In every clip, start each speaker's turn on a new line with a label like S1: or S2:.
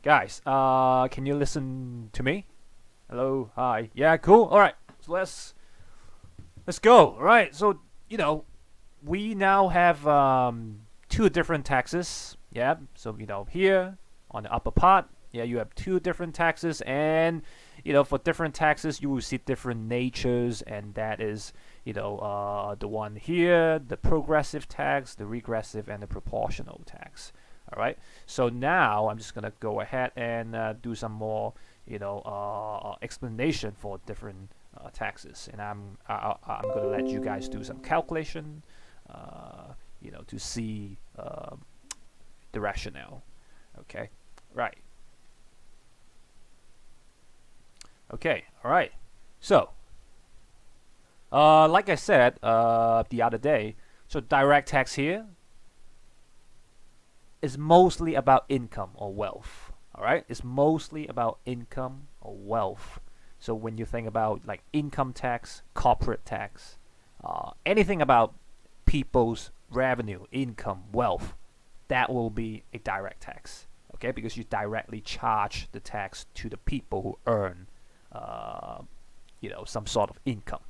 S1: Guys, can you listen to me? Hello, hi. Yeah, cool. All right, so let's go. All right, so we now have two different taxes. Yeah, so here on the upper part, yeah, you have two different taxes, and for different taxes you will see different natures, and that is the one here, the progressive tax, the regressive, and the proportional tax. All right. So now I'm just gonna go ahead and do some more explanation for different taxes, and I'm gonna let you guys do some calculation, to see the rationale. Okay. Right. Okay. All right. So, like I said the other day, so direct tax here is mostly about income or wealth. All right, it's mostly about income or wealth. So when you think about like income tax, corporate tax, anything about people's revenue, income, wealth, that will be a direct tax. Okay, because you directly charge the tax to the people who earn, some sort of income.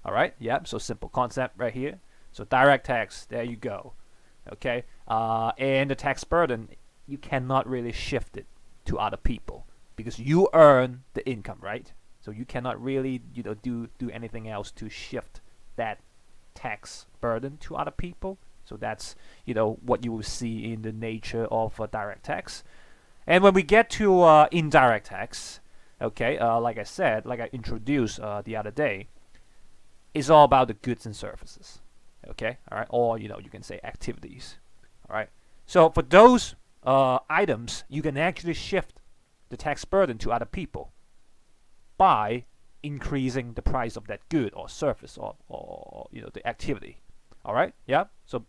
S1: All right, yeah. So simple concept right here. So direct tax, there you go. Okay, and the tax burden, you cannot really shift it to other people because you earn the income, right? So you cannot really do anything else to shift that tax burden to other people. So that's what you will see in the nature of direct tax. And when we get to indirect tax, okay, like I said, like I introduced the other day, it's all about the goods and services. Okay, all right, or you can say activities. All right. So for those items, you can actually shift the tax burden to other people by increasing the price of that good or service or the activity. All right. Yeah. So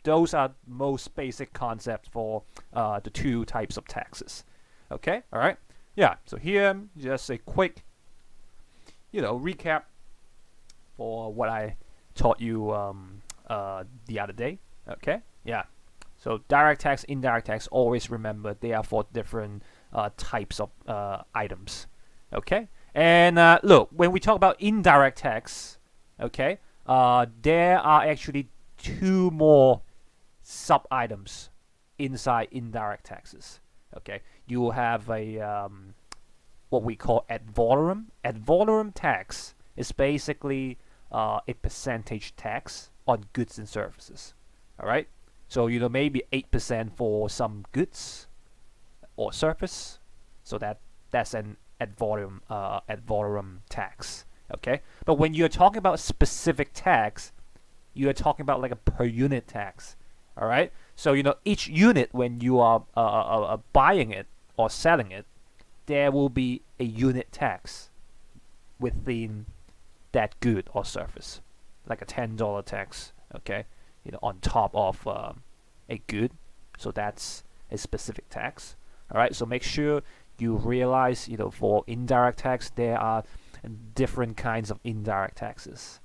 S1: those are most basic concepts for the two types of taxes. Okay. All right. Yeah. So here just a quick recap for what I taught you the other day. Okay. Yeah. So direct tax, indirect tax, always remember they are for different types of items. Okay? And look, when we talk about indirect tax, okay, there are actually two more sub items inside indirect taxes. Okay? You will have a what we call ad valorem. Ad valorem tax is basically a percentage tax on goods and services. All right? So maybe 8% for some goods or service. So that's an ad valorem tax. Okay, but when you're talking about specific tax, you're talking about like a per unit tax. All right, so each unit when you are buying it or selling it, there will be a unit tax within that good or service, like a $10 tax. Okay, on top of a good. So that's a specific tax. All right. So make sure you realize, for indirect tax, there are different kinds of indirect taxes.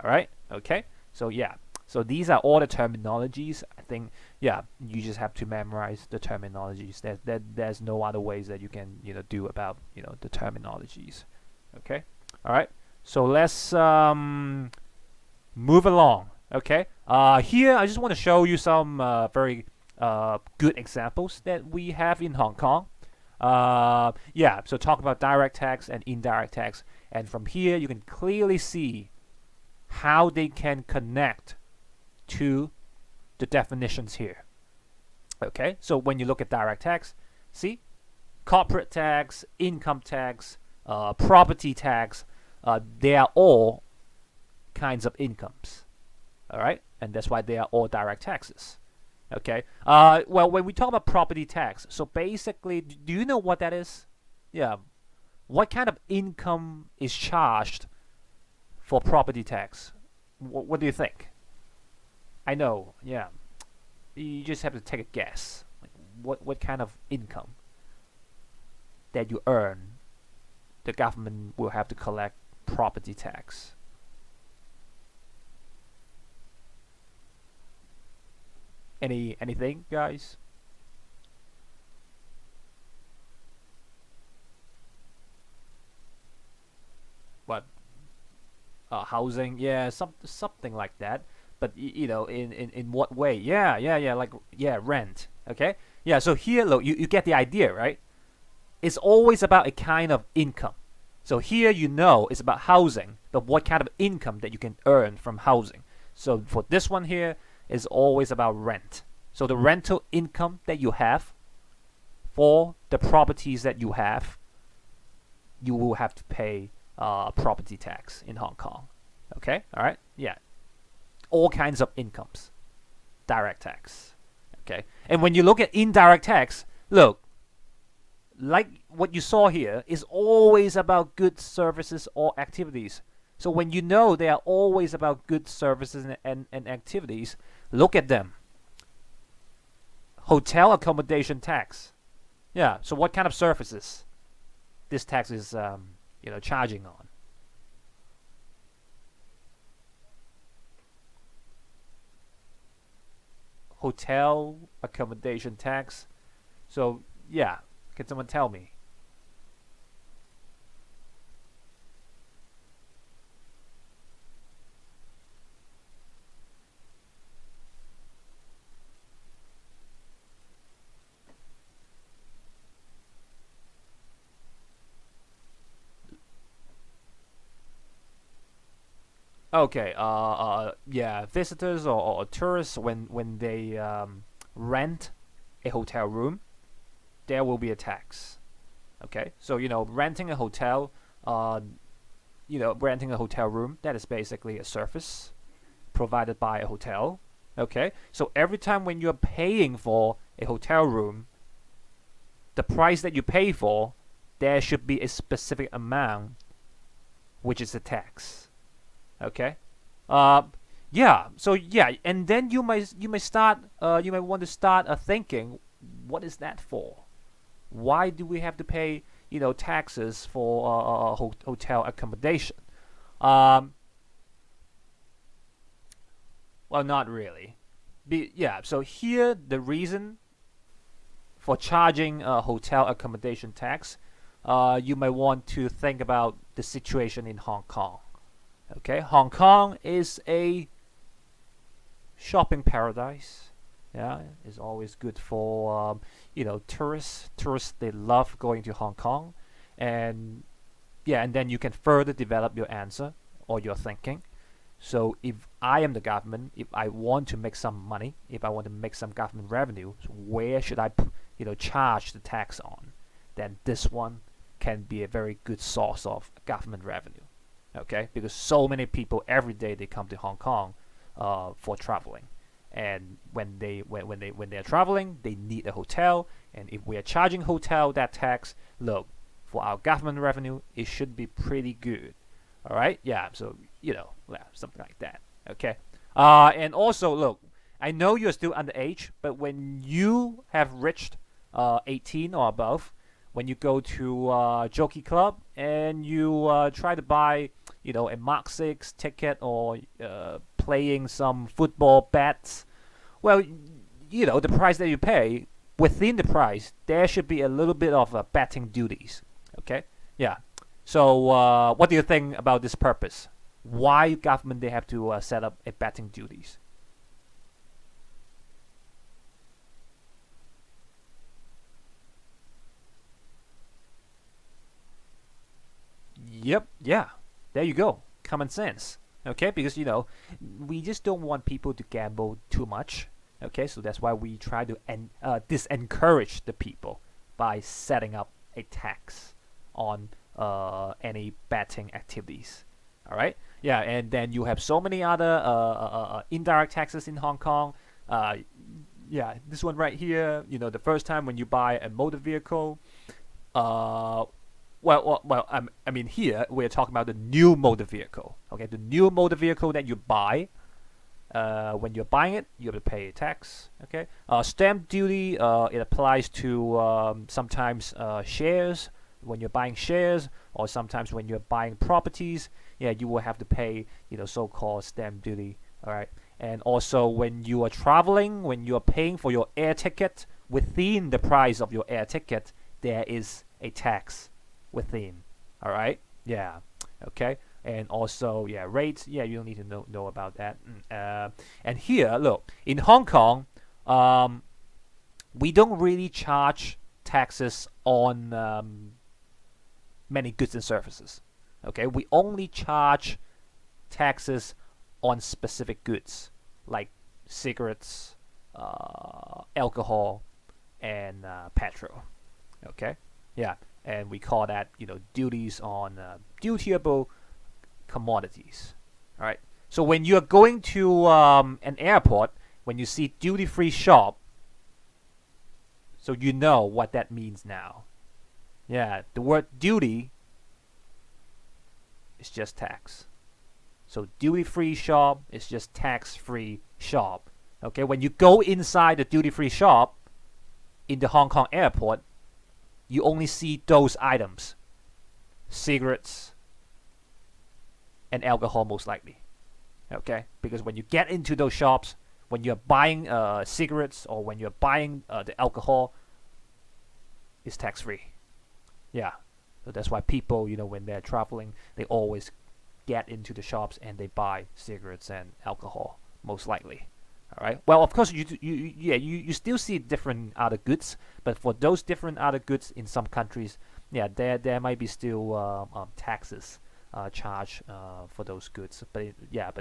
S1: All right. Okay. So yeah. So these are all the terminologies. I think, yeah, you just have to memorize the terminologies. There's no other ways that you can, do about, the terminologies. Okay. All right. So let's move along. Okay. Here I just want to show you some very good examples that we have in Hong Kong. Yeah. So talk about direct tax and indirect tax, and from here you can clearly see how they can connect to the definitions here. Okay. So when you look at direct tax, see, corporate tax, income tax, property tax, they are all kinds of incomes. All right, and that's why they are all direct taxes. Okay. Well, when we talk about property tax, so basically, do you know what that is? Yeah. What kind of income is charged for property tax? What do you think? I know. Yeah. You just have to take a guess. Like, what kind of income that you earn, the government will have to collect property tax. Anything, guys? what housing, yeah, something like that. But in what way? Yeah, like yeah, rent. Okay, yeah. So here, look, you get the idea, right? It's always about a kind of income. So here, it's about housing, but what kind of income that you can earn from housing. So for this one here, is always about rent. So the rental income that you have for the properties that you have, you will have to pay property tax in Hong Kong. Okay, all right, yeah, all kinds of incomes, direct tax. Okay, and when you look at indirect tax, look, like what you saw here, is always about goods, services, or activities. So when they are always about goods, services, and activities, look at them. Hotel accommodation tax. Yeah. So what kind of services this tax is charging on? Hotel accommodation tax. So yeah, can someone tell me? Okay. Yeah, visitors or tourists, when they rent a hotel room, there will be a tax. Okay. So uh, renting a hotel room, that is basically a service provided by a hotel. Okay. So every time when you're paying for a hotel room, the price that you pay for, there should be a specific amount, which is a tax. Okay. Uh, yeah. So yeah, and then you might want to start thinking, what is that for? Why do we have to pay taxes for hotel accommodation? Um, well, not really. Yeah. So here the reason for charging a hotel accommodation tax, you might want to think about the situation in Hong Kong. Okay, Hong Kong is a shopping paradise. Yeah, it's always good for tourists. Tourists, they love going to Hong Kong, and yeah, and then you can further develop your answer or your thinking. So if I am the government, if I want to make some money, if I want to make some government revenue, so where should I charge the tax on? Then this one can be a very good source of government revenue. Okay, because so many people every day they come to Hong Kong for traveling, and when they're traveling, they need a hotel, and if we are charging hotel that tax, look, for our government revenue, it should be pretty good. All right, yeah, so yeah, something like that. Okay, and also look, I know you're still underage, but when you have reached 18 or above, when you go to Jockey Club and you try to buy, a Mark 6 ticket or playing some football bets, well, the price that you pay, within the price, there should be a little bit of betting duties. Okay? Yeah. So what do you think about this purpose? Why government they have to set up a betting duties? Yep, yeah. There you go. Common sense. Okay, because we just don't want people to gamble too much. Okay, so that's why we try to disencourage the people by setting up a tax on any betting activities. All right, yeah, and then you have so many other indirect taxes in Hong Kong. Uh, yeah, this one right here. The first time when you buy a motor vehicle, uh, I mean, here we're talking about the new motor vehicle. Okay, the new motor vehicle that you buy. When you're buying it, you have to pay tax. Okay, stamp duty. It applies to sometimes shares when you're buying shares, or sometimes when you're buying properties. Yeah, you will have to pay so-called stamp duty. All right, and also when you are traveling, when you are paying for your air ticket, within the price of your air ticket, there is a tax within. All right, yeah. Okay, and also rates. Yeah, you don't need to know about that. And here, look, in Hong Kong, um, we don't really charge taxes on many goods and services. Okay, we only charge taxes on specific goods like cigarettes, alcohol, and petrol. Okay, yeah, and we call that duties on dutiable commodities. All right. So when you're going to an airport, when you see duty-free shop, so you know what that means now. Yeah, the word duty is just tax. So duty-free shop is just tax-free shop. Okay, when you go inside the duty-free shop in the Hong Kong airport, you only see those items: cigarettes and alcohol, most likely. Okay, because when you get into those shops, when you're buying cigarettes or when you're buying the alcohol, it's tax-free. Yeah, so that's why people, when they're traveling, they always get into the shops and they buy cigarettes and alcohol, most likely. All right. Well, of course, you still see different other goods, but for those different other goods in some countries, there might be still taxes charged for those goods. But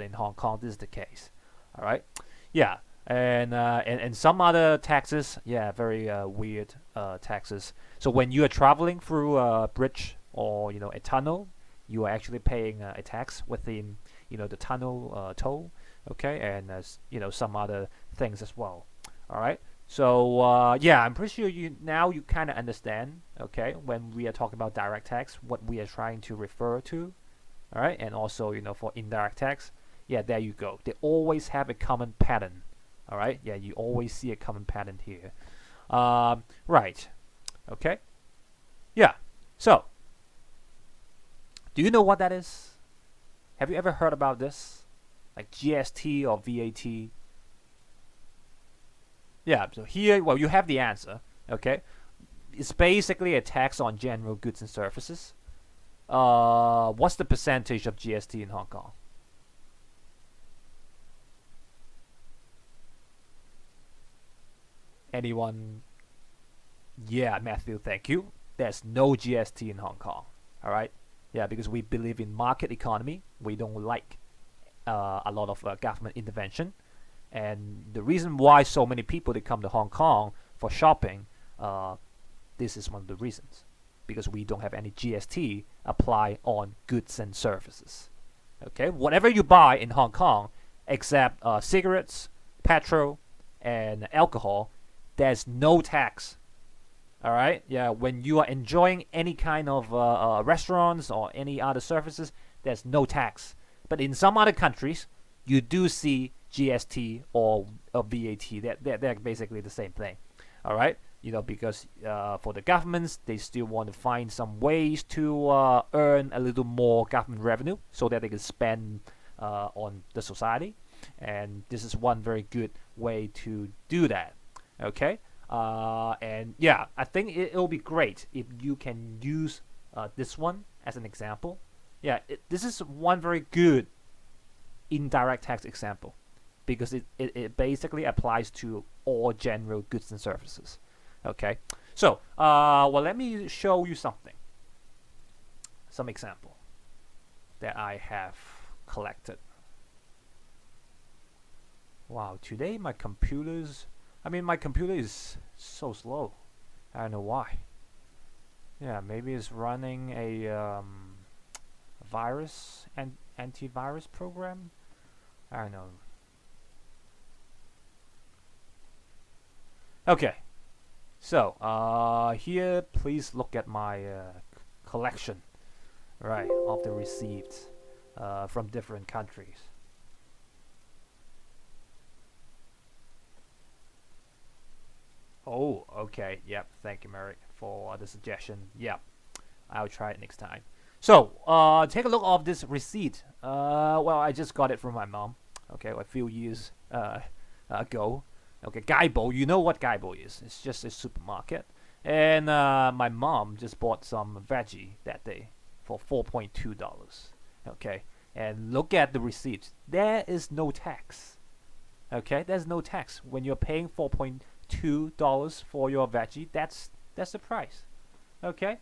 S1: in Hong Kong, this is the case. All right. Yeah. And some other taxes, very weird taxes. So when you are traveling through a bridge or a tunnel, you are actually paying a tax within the tunnel toll. Okay, and some other things as well. All right. So I'm pretty sure you kind of understand. Okay, when we are talking about direct tax, what we are trying to refer to. All right, and also for indirect tax, there you go. They always have a common pattern. All right, you always see a common pattern here. Right. Okay. Yeah. So, do you know what that is? Have you ever heard about this? Like GST or VAT? Yeah, so here, well, you have the answer. Okay. It's basically a tax on general goods and services. What's the percentage of GST in Hong Kong? Anyone? Yeah, Matthew, thank you. There's no GST in Hong Kong. All right. Yeah, because we believe in market economy. We don't like a lot of government intervention. And the reason why so many people they come to Hong Kong for shopping, this is one of the reasons. Because we don't have any GST apply on goods and services. Okay, whatever you buy in Hong Kong, except cigarettes, petrol, and alcohol, there's no tax. All right, when you are enjoying any kind of restaurants or any other services, there's no tax. But in some other countries, you do see GST or VAT. They're basically the same thing. All right, because for the governments, they still want to find some ways to earn a little more government revenue so that they can spend on the society. And this is one very good way to do that. Okay. And I think it'll be great if you can use this one as an example. This is one very good indirect tax example because it basically applies to all general goods and services. Okay, so let me show you some example that I have collected. Wow, today my computer is so slow. I don't know why. Maybe it's running a virus and antivirus program. I don't know. Okay, so here, please look at my collection, right, of the receipts from different countries. Oh, okay. Yep. Thank you, Merrick, for the suggestion. Yep. I'll try it next time. So, take a look of this receipt. I just got it from my mom. Okay, a few years ago. Okay, Gaibo. You know what Gaibo is? It's just a supermarket. And my mom just bought some veggie that day for $4.2. Okay, and look at the receipts. There is no tax. Okay, there's no tax when you're paying $4.2 for your veggie. That's the price. Okay,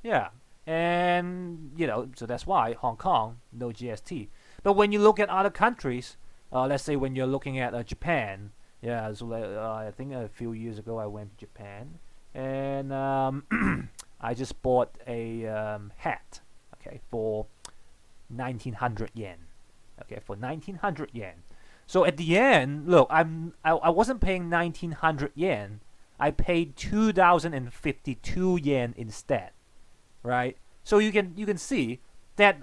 S1: yeah, and so that's why Hong Kong no GST. But when you look at other countries, let's say when you're looking at Japan, yeah, so I think a few years ago I went to Japan, and I just bought a hat, okay, for 1,900 yen. Okay, for 1,900 yen. So at the end, look, I wasn't paying 1,900 yen. I paid 2,052 yen instead, right? So you can see that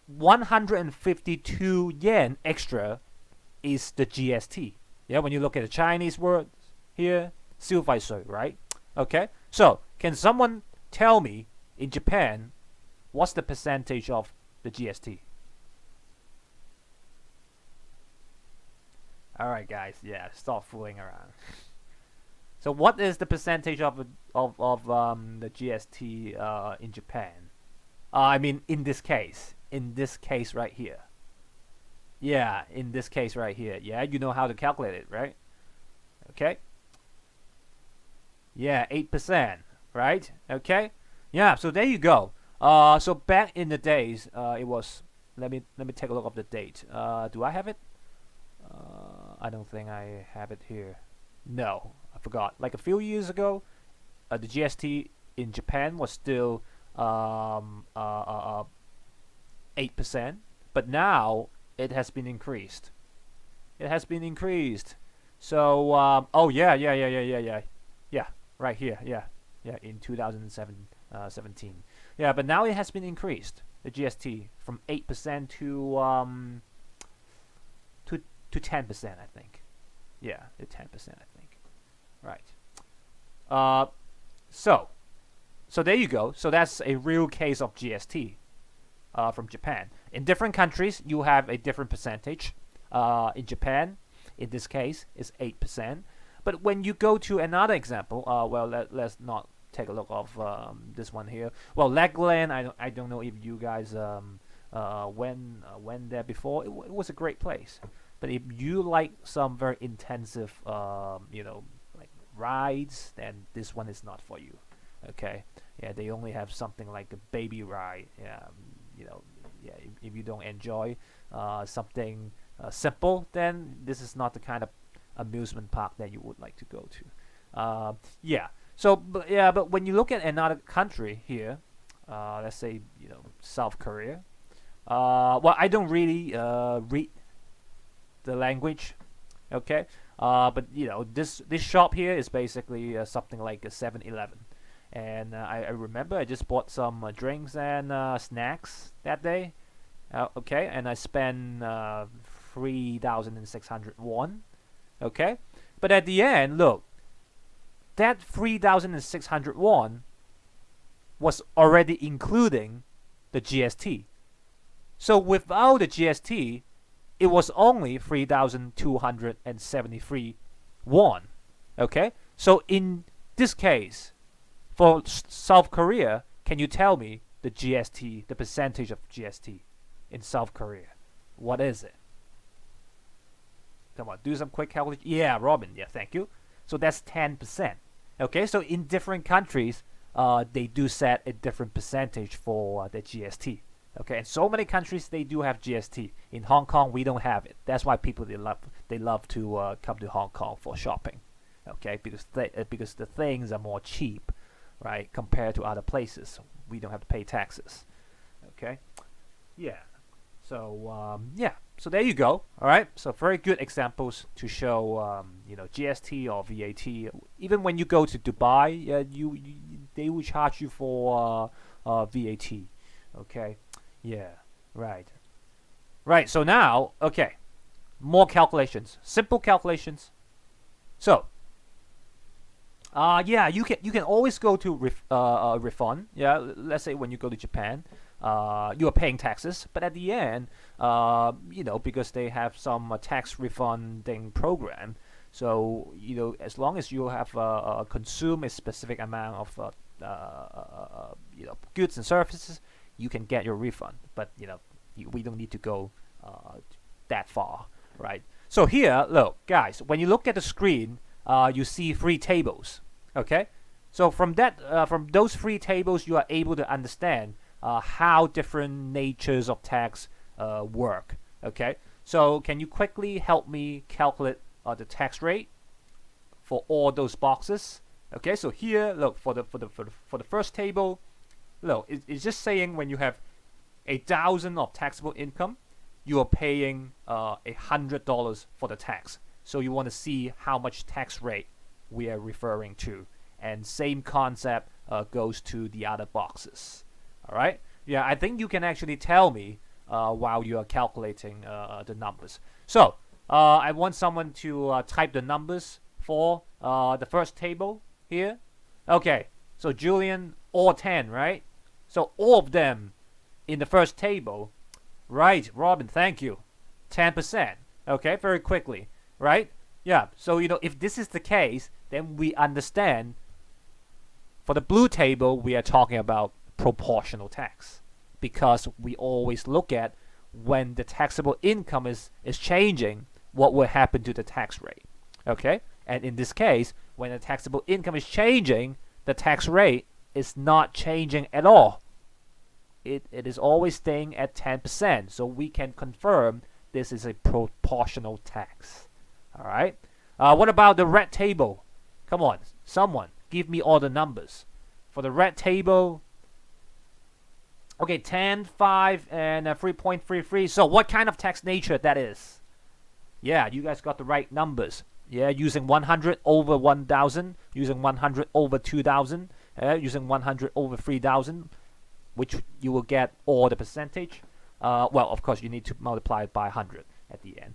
S1: 152 yen extra is the GST. Yeah, when you look at the Chinese word here, 消費稅, right? Okay, so can someone tell me in Japan what's the percentage of the GST? All right, guys, yeah, stop fooling around. So what is the percentage of the GST in Japan? I mean, in this case right here. Yeah, in this case right here. Yeah, you know how to calculate it, right? Okay. Yeah, 8%, right? Okay. Yeah, so there you go. So back in the days, it was. Let me take a look of the date. Do I have it? I don't think I have it here. No, I forgot. Like a few years ago, the GST in Japan was still 8%, but now it has been increased. It has been increased. So oh yeah, right here, yeah, in 2017. Yeah, but now it has been increased. The GST from 8% to 10%, I think. Yeah, to 10%, I think. Right. So there you go. So that's a real case of GST from Japan. In different countries, you have a different percentage. In Japan, in this case, is 8%. But when you go to another example, let's not take a look of this one here. Well, Legoland, I don't know if you guys went there before. It was a great place. But if you like some very intensive, like rides, then this one is not for you. Okay, yeah, they only have something like a baby ride. Yeah, yeah. If you don't enjoy something simple, then this is not the kind of amusement park that you would like to go to. Yeah. So, but when you look at another country here, let's say South Korea. Well, I don't really read the language, okay, but this shop here is basically something like a 7-Eleven, and I remember I just bought some drinks and snacks that day, okay, and I spent 3,600 won, okay, but at the end, look, that 3,600 won was already including the GST. So without the GST, it was only 3,273 won. Okay? So in this case, for South Korea, can you tell me the GST, the percentage of GST in South Korea? What is it? Come on, do some quick calculation. Yeah, Robin. Yeah, thank you. So that's 10%. Okay, so in different countries, they do set a different percentage for the GST. Okay, and so many countries they do have GST. In Hong Kong, we don't have it. That's why people they love to come to Hong Kong for shopping. Okay, because the things are more cheap, right, compared to other places. We don't have to pay taxes. Okay, yeah. So yeah. So there you go. All right. So very good examples to show GST or VAT. Even when you go to Dubai, they will charge you for VAT. Okay. Yeah, right. Right, so now, okay, more calculations, simple calculations. So, yeah, you can always go to refund. Yeah, let's say when you go to Japan, you are paying taxes, but at the end, because they have some tax refunding program, so as long as you have consumed a specific amount of goods and services, you can get your refund. But we don't need to go that far, right? So here, look, guys, when you look at the screen, you see 3 tables. Okay, so from those 3 tables, you are able to understand how different natures of tax work. Okay, so can you quickly help me calculate the tax rate for all those boxes? Okay, so here, look, for the first table, look, it's just saying when you have 1,000 of taxable income, you are paying $100 for the tax. So you want to see how much tax rate we are referring to, and same concept goes to the other boxes. All right, yeah, I think you can actually tell me while you are calculating the numbers. So I want someone to type the numbers for the first table here. Okay, so Julian, all 10, right? So all of them in the first table, right? Robin, thank you. 10%. Okay, very quickly, right? Yeah, so if this is the case, then we understand for the blue table we are talking about proportional tax, because we always look at when the taxable income is changing, what will happen to the tax rate. Okay, and in this case, when the taxable income is changing, the tax rate is not changing at all. It is always staying at 10%, so we can confirm this is a proportional tax. All right, what about the red table? Come on, someone give me all the numbers for the red table. Okay, 10, 5, and 3.33. So what kind of tax nature that is? Yeah, you guys got the right numbers. Yeah, using 100 over 1,000, using 100 over 2,000, using 100 over 3,000, which you will get all the percentage. Well, of course, you need to multiply it by 100 at the end.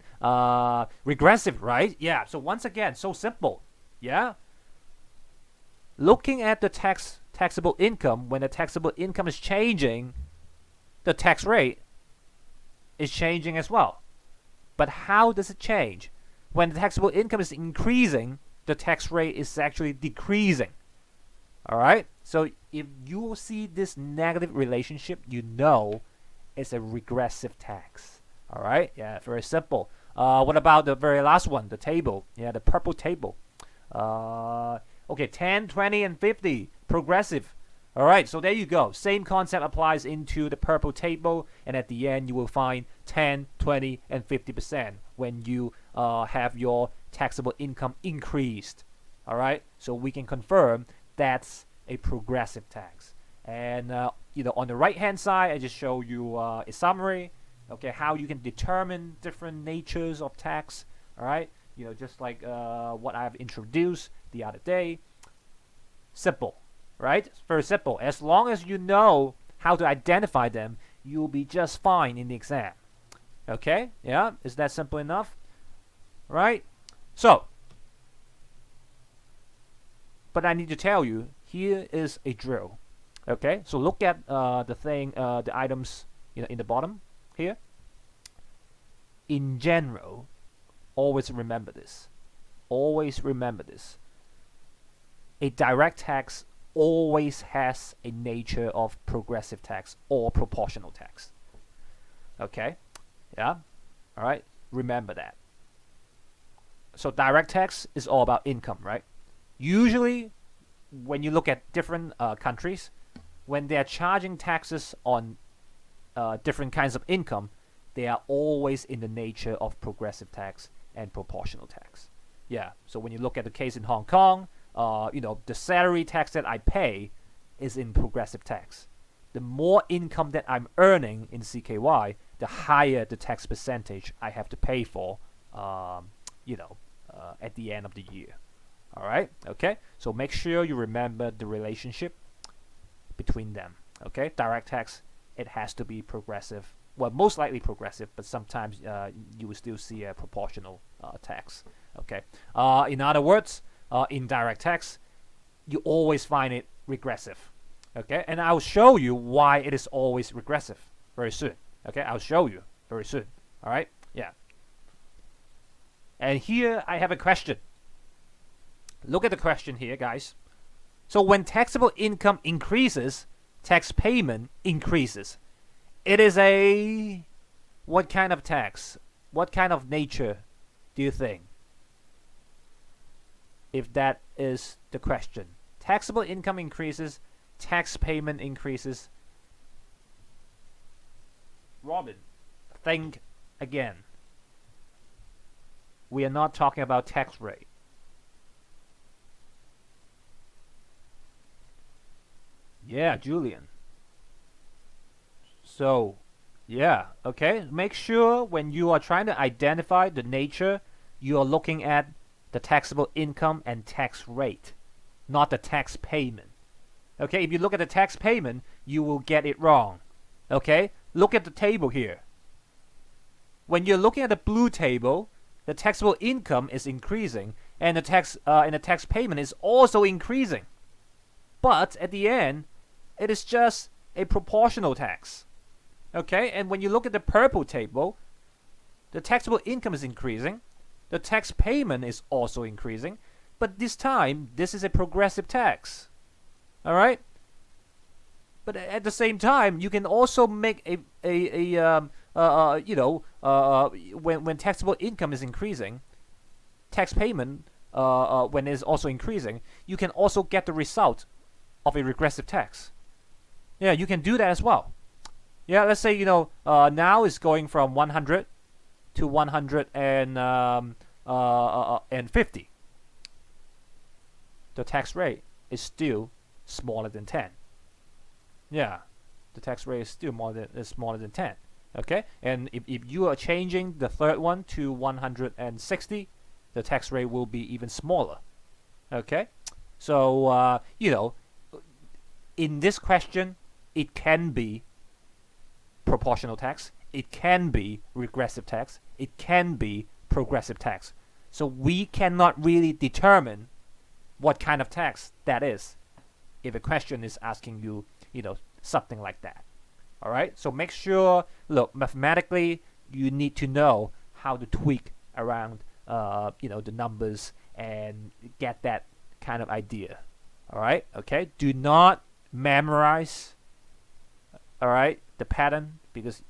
S1: Regressive, right? Yeah, so once again, so simple. Yeah? Looking at the taxable income, when the taxable income is changing, the tax rate is changing as well. But how does it change? When the taxable income is increasing, the tax rate is actually decreasing. All right? So if you see this negative relationship, you know it's a regressive tax. All right? Yeah, very simple. What about the very last one, the table? Yeah, the purple table. Okay, 10, 20, and 50, progressive. All right, so there you go. Same concept applies into the purple table, and at the end you will find 10, 20, and 50% when you have your taxable income increased. All right, so we can confirm that's a progressive tax. And on the right-hand side, I just show you a summary. Okay, how you can determine different natures of tax. All right, just like what I've introduced the other day. Simple, right? It's very simple. As long as you know how to identify them, you'll be just fine in the exam. Okay? Yeah? Is that simple enough? Right? So, but I need to tell you, here is a drill. Okay? So look at the items in the bottom here. In general, always remember this. Always remember this. A direct tax always has a nature of progressive tax or proportional tax. Okay? Yeah? All right? Remember that. So direct tax is all about income, right? Usually, when you look at different countries, when they're charging taxes on different kinds of income, they are always in the nature of progressive tax and proportional tax. Yeah, so when you look at the case in Hong Kong, the salary tax that I pay is in progressive tax. The more income that I'm earning in CKY, the higher the tax percentage I have to pay for, at the end of the year. All right, okay? So make sure you remember the relationship between them, okay? Direct tax, it has to be progressive. Well, most likely progressive, but sometimes you will still see a proportional tax, okay? In other words, indirect tax, you always find it regressive. Okay, and I'll show you why it is always regressive very soon. Okay, I'll show you very soon. All right, yeah. And here I have a question. Look at the question here, guys. So when taxable income increases, tax payment increases. It is a what kind of tax? What kind of nature do you think? If that is the question. Taxable income increases, tax payment increases. Robin, think again. We are not talking about tax rate. Yeah, Julian. So, yeah, okay. Make sure when you are trying to identify the nature, you are looking at the taxable income and tax rate, not the tax payment. Okay, if you look at the tax payment, you will get it wrong. Okay, look at the table here. When you're looking at the blue table, the taxable income is increasing, and the tax payment is also increasing. But at the end, it is just a proportional tax. Okay, and when you look at the purple table, the taxable income is increasing, the tax payment is also increasing, but this time this is a progressive tax. All right, but at the same time, you can also make when taxable income is increasing, tax payment when it is also increasing, you can also get the result of a regressive tax. Yeah, you can do that as well. Yeah, let's say now it's going from 100 to 150. The tax rate is still smaller than 10. Yeah, the tax rate is still smaller than 10. Okay, and if you are changing the third one to 160, the tax rate will be even smaller. Okay, so in this question, it can be proportional tax, it can be regressive tax, it can be progressive tax. So we cannot really determine what kind of tax that is if a question is asking you, something like that. All right, so make sure, look, mathematically, you need to know how to tweak around, the numbers and get that kind of idea. All right, okay, do not memorize, all right, the pattern, because,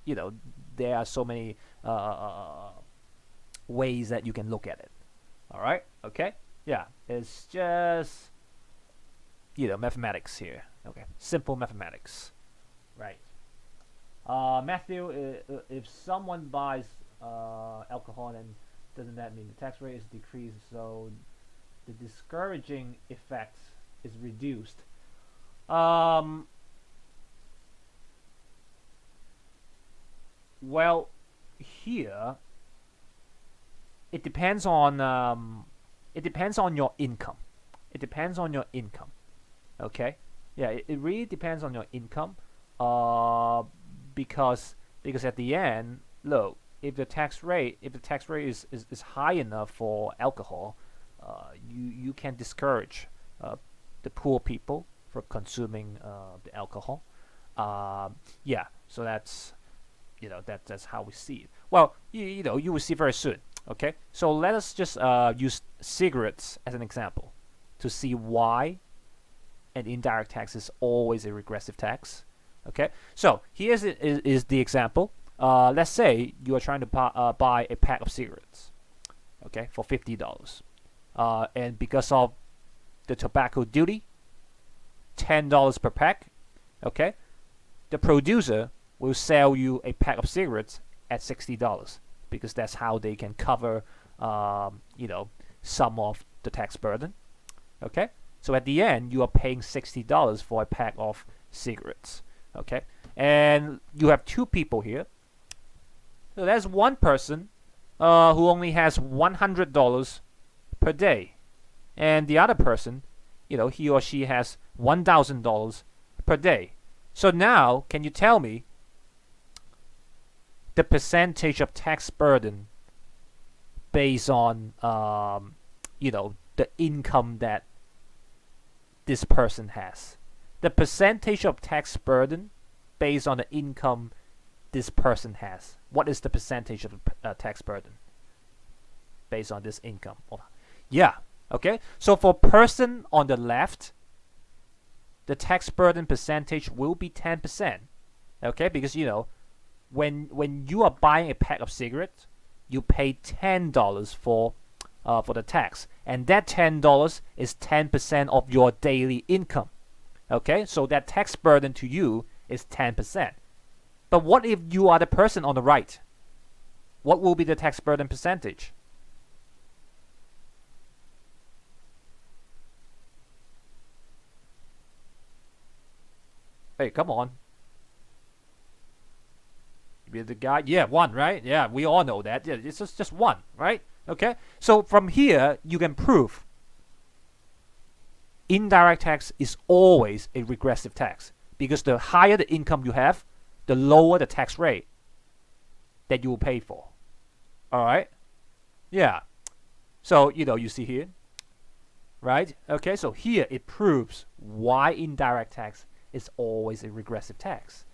S1: there are so many ways that you can look at it. All right, okay, yeah, it's just, mathematics here. Okay, simple mathematics, right? Matthew, if someone buys alcohol, then doesn't that mean the tax rate is decreased, so the discouraging effect is reduced? Well, here it depends on your income. It depends on your income. Okay, yeah, it really depends on your income. Because at the end, look, if the tax rate is high enough for alcohol, you can discourage the poor people from consuming the alcohol. Yeah, so that's that's how we see it. Well, you will see very soon. Okay, so let us just use cigarettes as an example to see why an indirect tax is always a regressive tax. Okay, so here is the example. Let's say you are trying to buy a pack of cigarettes, okay, for $50, and because of the tobacco duty, $10 per pack. Okay, the producer will sell you a pack of cigarettes at $60 because that's how they can cover, some of the tax burden. Okay, so at the end, you are paying $60 for a pack of cigarettes. Okay, and you have two people here. So there's one person who only has $100 per day, and the other person, he or she has $1,000 per day. So now, can you tell me the percentage of tax burden based on the income that this person has? The percentage of tax burden based on the income this person has. What is the percentage of tax burden based on this income? Yeah, okay. So for person on the left, the tax burden percentage will be 10%. Okay, because when you are buying a pack of cigarettes, you pay $10 for the tax, and that $10 is 10% of your daily income. Okay, so that tax burden to you is 10%. But what if you are the person on the right? What will be the tax burden percentage? Hey, come on. You're the guy. Yeah, one, right? Yeah, we all know that. Yeah, it's just one, right? Okay. So from here, you can prove indirect tax is always a regressive tax, because the higher the income you have, the lower the tax rate that you will pay for. All right? Yeah. So, you see here, right? Okay, so here it proves why indirect tax is always a regressive tax.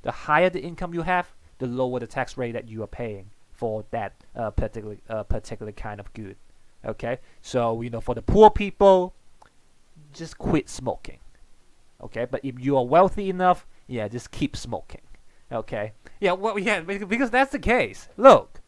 S1: The higher the income you have, the lower the tax rate that you are paying for that particular kind of good. Okay, so for the poor people, just quit smoking. Okay, but if you are wealthy enough, yeah, just keep smoking. Okay, yeah, well, yeah, because that's the case. Look,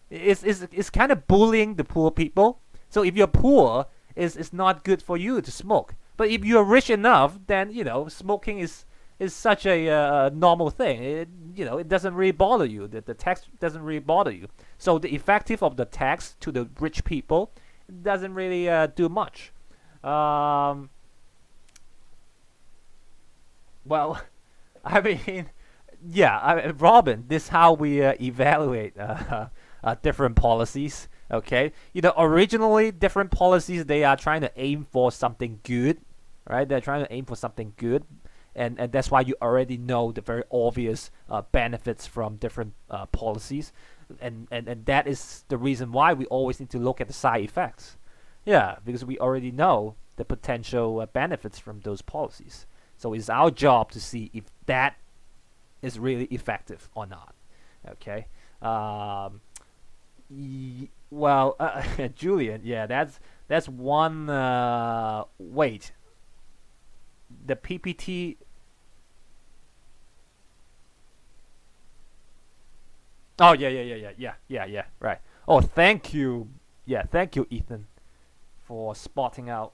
S1: it's kind of bullying the poor people. So if you're poor, it's not good for you to smoke. But if you're rich enough, then smoking is such a normal thing. It doesn't really bother you. The tax doesn't really bother you. So the effective of the tax to the rich people doesn't really do much. Well, I mean, yeah, Robin, this is how we evaluate different policies. Okay, originally different policies, they are trying to aim for something good, right? They're trying to aim for something good, and that's why you already know the very obvious benefits from different policies, and that is the reason why we always need to look at the side effects. Yeah, because we already know the potential benefits from those policies. So it's our job to see if that is really effective or not. Okay. Well, Julian, yeah, that's one. Wait, the PPT. Oh yeah. Right. Oh, thank you. Yeah, thank you, Ethan, for spotting out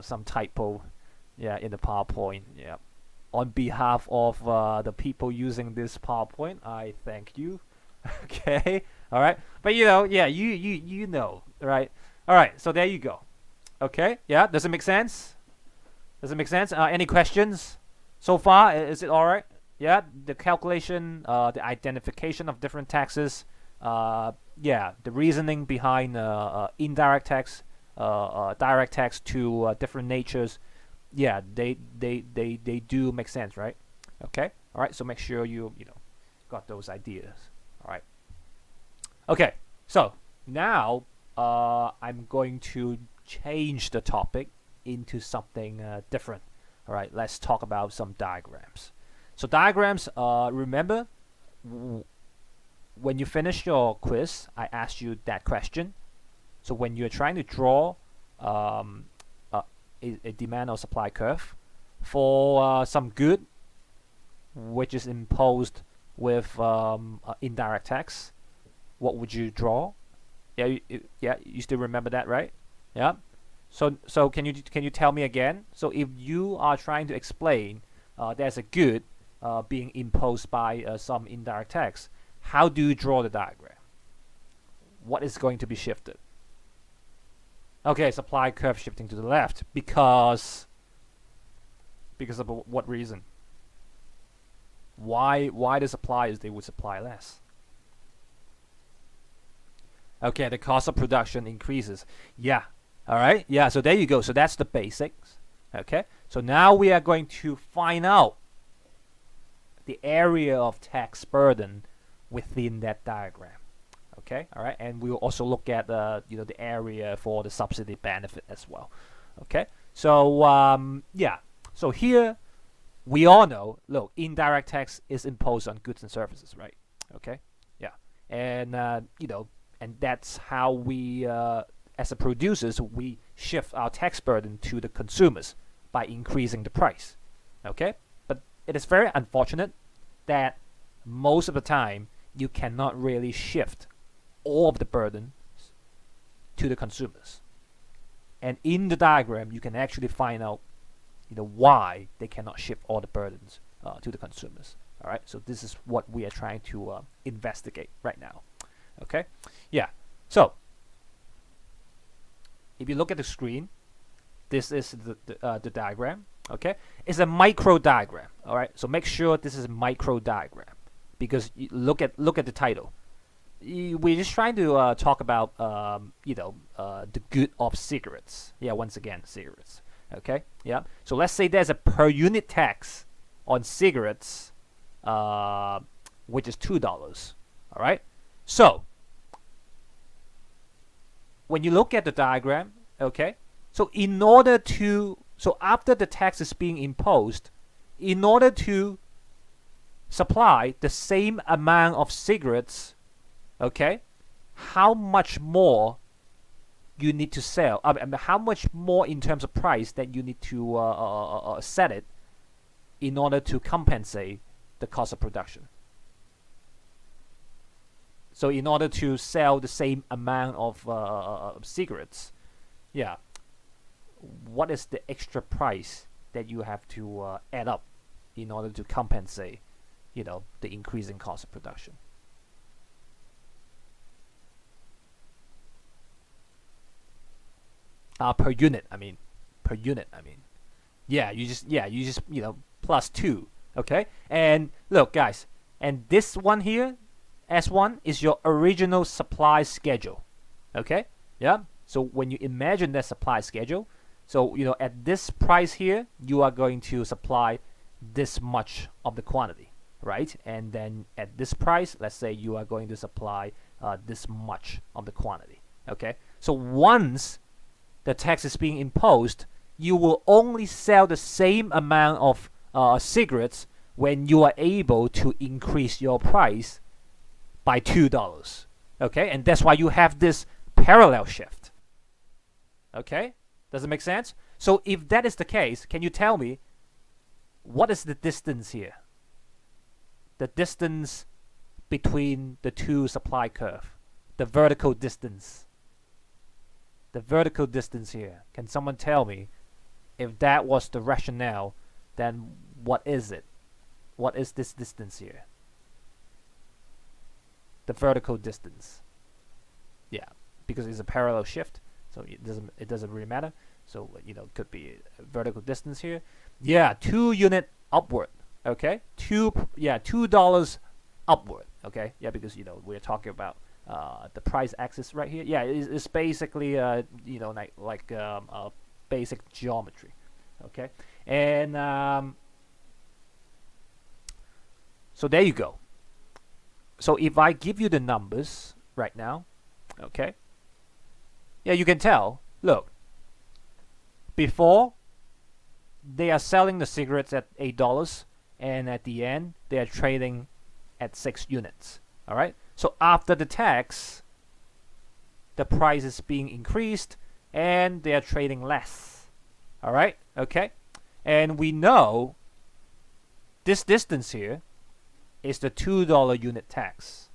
S1: some typo. Yeah, in the PowerPoint. Yeah. On behalf of the people using this PowerPoint, I thank you. Okay. All right. But yeah, you know, right? All right. So there you go. Okay. Yeah. Does it make sense? Does it make sense? Any questions so far? Is it all right? Yeah. The calculation, the identification of different taxes. Yeah. The reasoning behind indirect tax, direct tax to different natures. Yeah. They do make sense, right? Okay. All right. So make sure you got those ideas. All right. Okay, so now I'm going to change the topic into something different. All right, let's talk about some diagrams. So diagrams, remember, when you finish your quiz, I asked you that question. So when you're trying to draw a demand or supply curve for some good, which is imposed with indirect tax, what would you draw? Yeah, you still remember that, right? Yeah. So can you tell me again? So if you are trying to explain there's a good being imposed by some indirect tax, how do you draw the diagram? What is going to be shifted? Okay, supply curve shifting to the left because of what reason? Why the suppliers they would supply less? Okay, the cost of production increases. Yeah. All right. Yeah, so there you go. So that's the basics. Okay. So now we are going to find out the area of tax burden within that diagram. Okay. All right. And we'll also look at the area for the subsidy benefit as well. Okay. So yeah. So here we all know, look, indirect tax is imposed on goods and services, right? Okay. Yeah. And and that's how we, as a producers, we shift our tax burden to the consumers by increasing the price. Okay, but it is very unfortunate that most of the time you cannot really shift all of the burden to the consumers. And in the diagram, you can actually find out why they cannot shift all the burdens to the consumers. All right, so this is what we are trying to investigate right now. Okay, yeah. So if you look at the screen, this is the diagram. Okay, it's a micro diagram. All right, so make sure this is a micro diagram because you look at the title. We're just trying to talk about the good of cigarettes. Yeah, once again, cigarettes. Okay, yeah. So let's say there's a per unit tax on cigarettes, which is $2. All right. So when you look at the diagram, okay. So after the tax is being imposed, in order to supply the same amount of cigarettes, okay, how much more you need to sell? How much more in terms of price that you need to set it in order to compensate the cost of production? So in order to sell the same amount of cigarettes, yeah, what is the extra price that you have to add up in order to compensate, the increasing cost of production? Per unit, I mean. Yeah, you just plus 2. Okay, and look, guys, and this one here, S1, is your original supply schedule. Okay, yeah. So when you imagine that supply schedule, so at this price here, you are going to supply this much of the quantity, right? And then at this price, let's say you are going to supply this much of the quantity. Okay, so once the tax is being imposed, you will only sell the same amount of cigarettes when you are able to increase your price by $2. Okay, and that's why you have this parallel shift. Okay, does it make sense? So if that is the case, can you tell me what is the distance here? The distance between the two supply curve, the vertical distance. The vertical distance here. Can someone tell me if that was the rationale, then what is it? What is this distance here? The vertical distance. Yeah, because it's a parallel shift, so it doesn't really matter. So it could be a vertical distance here. Yeah, 2 unit upward. Okay, $2 upward. Okay, yeah, because we're talking about the price axis right here. Yeah, it's basically like basic geometry. Okay, and so there you go. So if I give you the numbers right now, okay, yeah, you can tell. Look, before they are selling the cigarettes at $8, and at the end they are trading at 6 units. All right. So after the tax, the price is being increased, and they are trading less. All right. Okay. And we know this distance here is the $2 unit tax.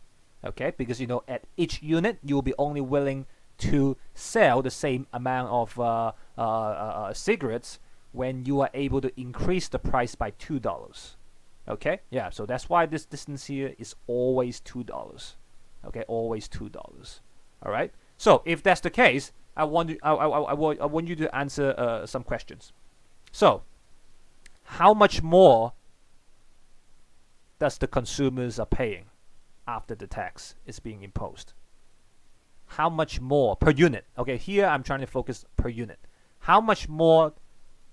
S1: Okay, because at each unit you will be only willing to sell the same amount of cigarettes when you are able to increase the price by $2. Okay, yeah, so that's why this distance here is always $2. Okay, always $2. All right. So if that's the case, I want you to answer some questions. So, how much more does the consumers are paying after the tax is being imposed? How much more per unit? Okay, here I'm trying to focus per unit. How much more?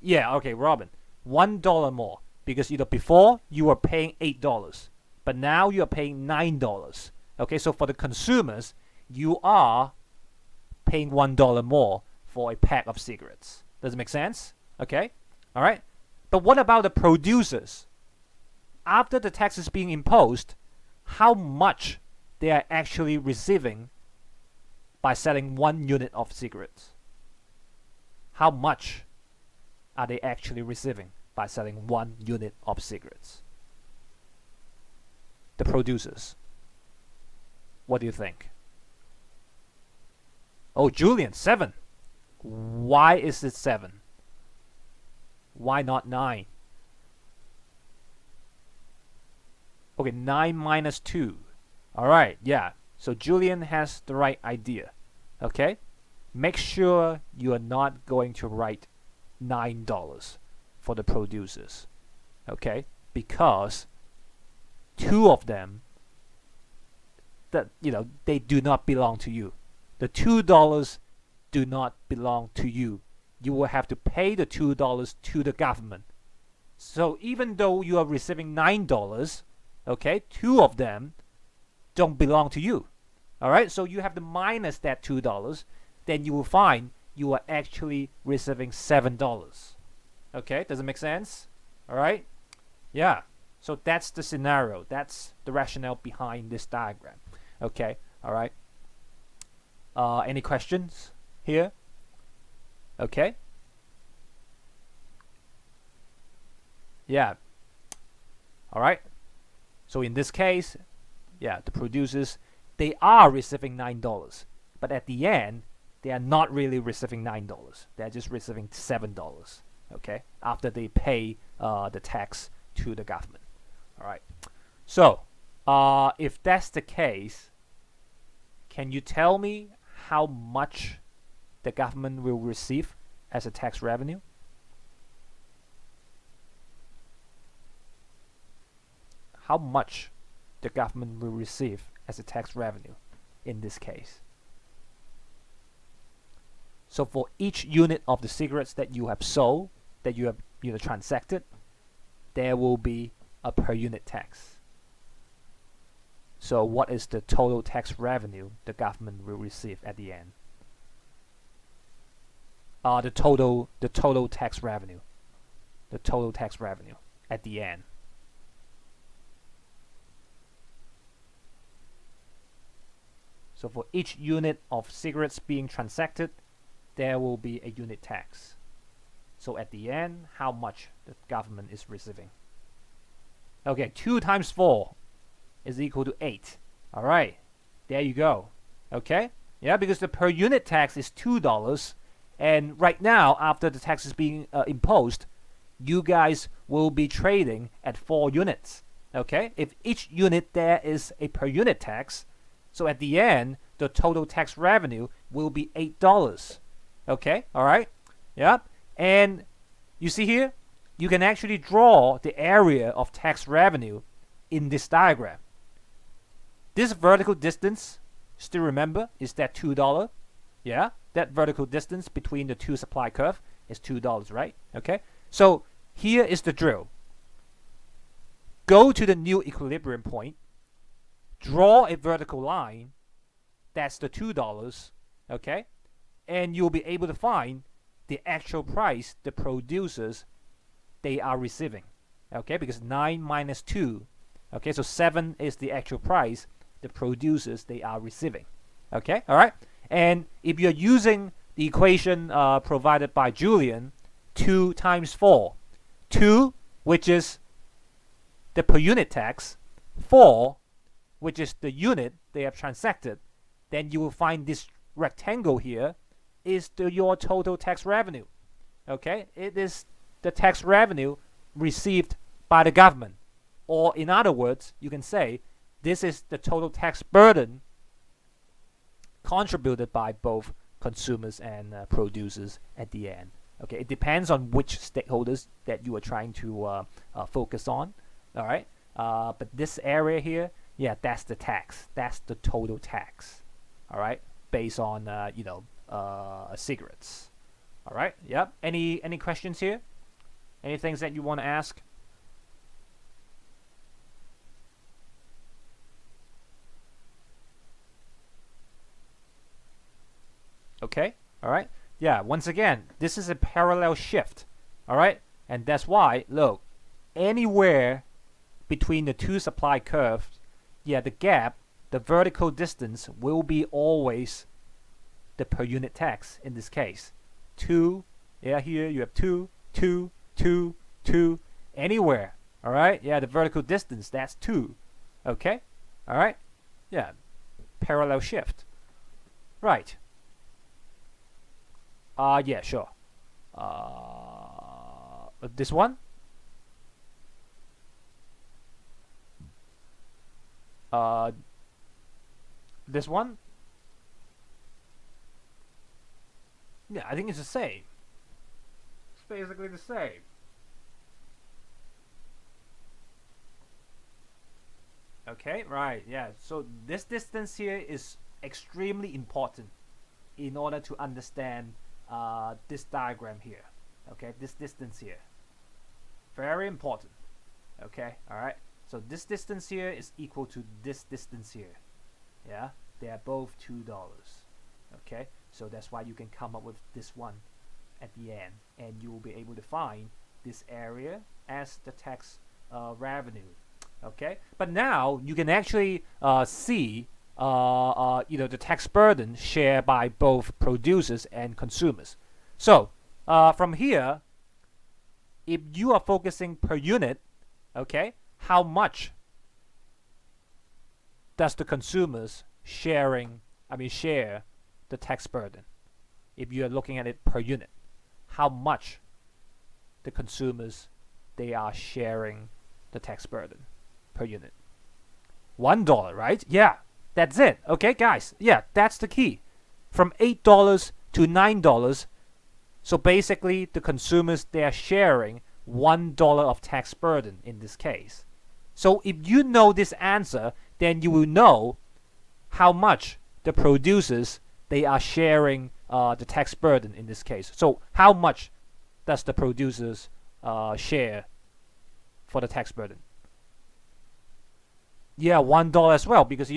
S1: Yeah, okay, Robin, $1 more, because before you were paying $8, but now you are paying $9. Okay, so for the consumers, you are paying $1 more for a pack of cigarettes. Does it make sense? Okay, all right. But what about the producers? After the tax is being imposed, how much they are actually receiving by selling 1 unit of cigarettes? How much are they actually receiving? by selling 1 unit of cigarettes? The producers. What do you think? Oh, Julian, 7. Why is it 7? Why not 9? Okay, 9 minus 2. Alright, yeah. So Julian has the right idea. Okay? Make sure you are not going to write $9 for the producers. Okay? Because 2 of them, that they do not belong to you. The $2 do not belong to you. You will have to pay the $2 to the government. So even though you are receiving $9, okay, 2 of them don't belong to you. Alright, so you have to minus that $2, then you will find you are actually receiving $7. Okay, does it make sense? Alright? Yeah. So that's the scenario. That's the rationale behind this diagram. Okay, alright. Any questions here? Okay. Yeah. Alright. So in this case, yeah, the producers, they are receiving $9. But at the end, they are not really receiving $9. They're just receiving $7. Okay, after they pay the tax to the government. Alright. So, if that's the case, can you tell me how much the government will receive as a tax revenue? How much the government will receive as a tax revenue in this case? So for each unit of the cigarettes that you have sold, that you have transacted, there will be a per unit tax. So what is the total tax revenue the government will receive at the end? The total tax revenue. The total tax revenue at the end. So for each unit of cigarettes being transacted, there will be a unit tax. So at the end, how much the government is receiving? Okay, 2 times 4 is equal to 8. Alright, there you go. Okay? Yeah, because the per unit tax is $2. And right now, after the tax is being imposed, you guys will be trading at 4 units. Okay? If each unit there is a per unit tax, so at the end, the total tax revenue will be $8. Okay? Alright? Yeah? And you see here, you can actually draw the area of tax revenue in this diagram. This vertical distance, still remember, is that $2. Yeah? That vertical distance between the 2 supply curve is $2, right? Okay? So here is the drill. Go to the new equilibrium point, draw a vertical line, that's the $2, okay? And you'll be able to find the actual price the producers they are receiving. Okay, because 9 minus 2, okay, so 7 is the actual price the producers they are receiving. Okay, all right. And if you're using the equation provided by Julian, 2 times 4, 2, which is the per unit tax, 4, which is the unit they have transacted, then you will find this rectangle here is your total tax revenue. Okay, it is the tax revenue received by the government. Or in other words, you can say this is the total tax burden contributed by both consumers and producers at the end. Okay, it depends on which stakeholders that you are trying to focus on. All right, but this area here, yeah, that's the tax. That's the total tax. All right, based on cigarettes. All right, yep. Any questions here? Any things that you want to ask? Okay, all right. Yeah, once again, this is a parallel shift. All right, and that's why, look, anywhere between the 2 supply curves, yeah, the gap, the vertical distance will be always the per unit tax in this case. 2, yeah, here you have 2, 2, 2, 2 anywhere. All right, yeah, the vertical distance, that's 2. Okay, all right, yeah, parallel shift. Right. Yeah, sure. This one. This one. Yeah, I think it's the same. It's basically the same. Okay, right, yeah. So this distance here is extremely important in order to understand this diagram here. Okay, this distance here. Very important. Okay, alright. So this distance here is equal to this distance here. Yeah, they are both $2. Okay, so that's why you can come up with this one at the end, and you will be able to find this area as the tax revenue. Okay, but now you can actually see the tax burden shared by both producers and consumers. So from here, if you are focusing per unit, okay, how much does the consumers share the tax burden? If you are looking at it per unit, how much the consumers they are sharing the tax burden per unit? $1, right? Yeah, that's it. Okay, guys. Yeah, that's the key. From $8 to $9. So basically, the consumers they are sharing $1 of tax burden in this case. So if you know this answer, then you will know how much the producers they are sharing the tax burden in this case. So how much does the producers share for the tax burden? Yeah, $1 as well, because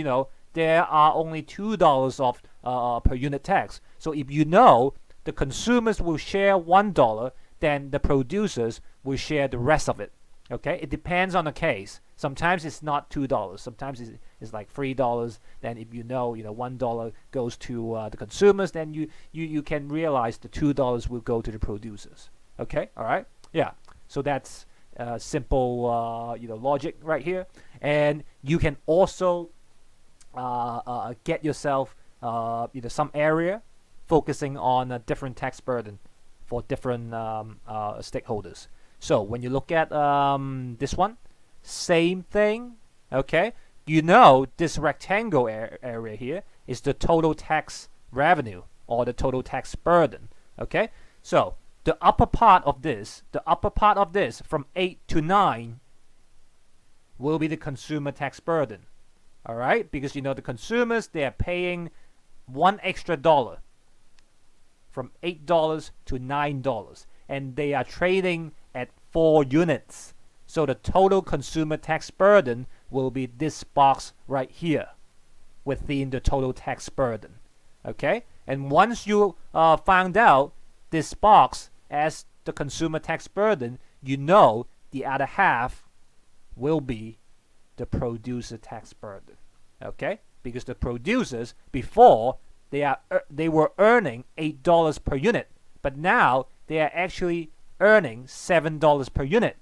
S1: there are only $2 of per unit tax. So if you know the consumers will share $1, then the producers will share the rest of it. Okay, it depends on the case. Sometimes it's not $2. Sometimes it's like $3. Then if you know $1 goes to the consumers, then you can realize the $2 will go to the producers. Okay, all right, yeah. So that's simple logic right here, and you can also get yourself some area focusing on a different tax burden for different stakeholders. So when you look at this one, same thing. Okay, this rectangle area here is the total tax revenue or the total tax burden. Okay, so the upper part of this from 8 to 9 will be the consumer tax burden. All right, because the consumers they are paying $1 extra from $8 to $9, and they are trading at 4 units. So the total consumer tax burden will be this box right here within the total tax burden. Okay, and once you found out this box as the consumer tax burden, the other half will be the producer tax burden. Okay, because the producers before they were earning $8 per unit, but now they are actually earning $7 per unit.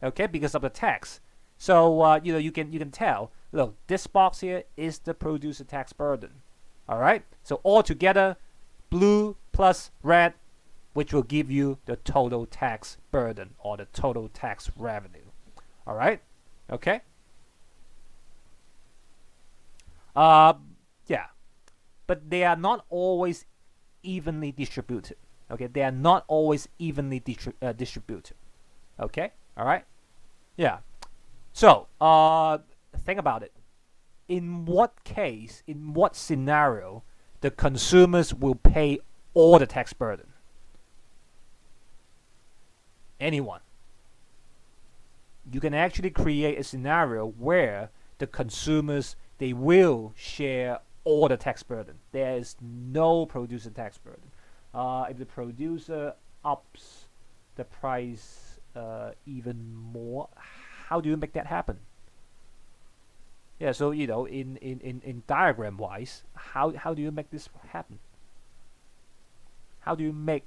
S1: Okay, because of the tax. So you can tell. Look, this box here is the producer tax burden. All right. So altogether, blue plus red, which will give you the total tax burden or the total tax revenue. All right. Okay. Yeah, but they are not always evenly distributed. Okay, they are not always evenly distributed. Okay, all right, yeah. So, think about it. In what case, in what scenario, the consumers will pay all the tax burden? Anyone? You can actually create a scenario where the consumers they will share all the tax burden. There is no producer tax burden. If the producer ups the price even more, how do you make that happen? Yeah, so in diagram wise, how do you make this happen? How do you make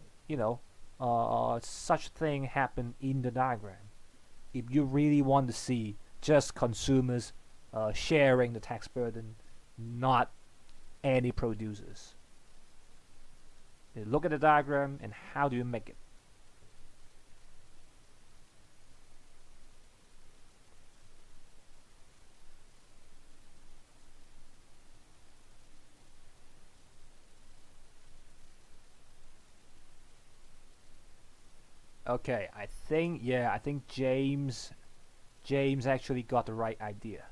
S1: such thing happen in the diagram. If you really want to see just consumers sharing the tax burden, not any producers. You look at the diagram and how do you make it? Okay, I think James actually got the right idea.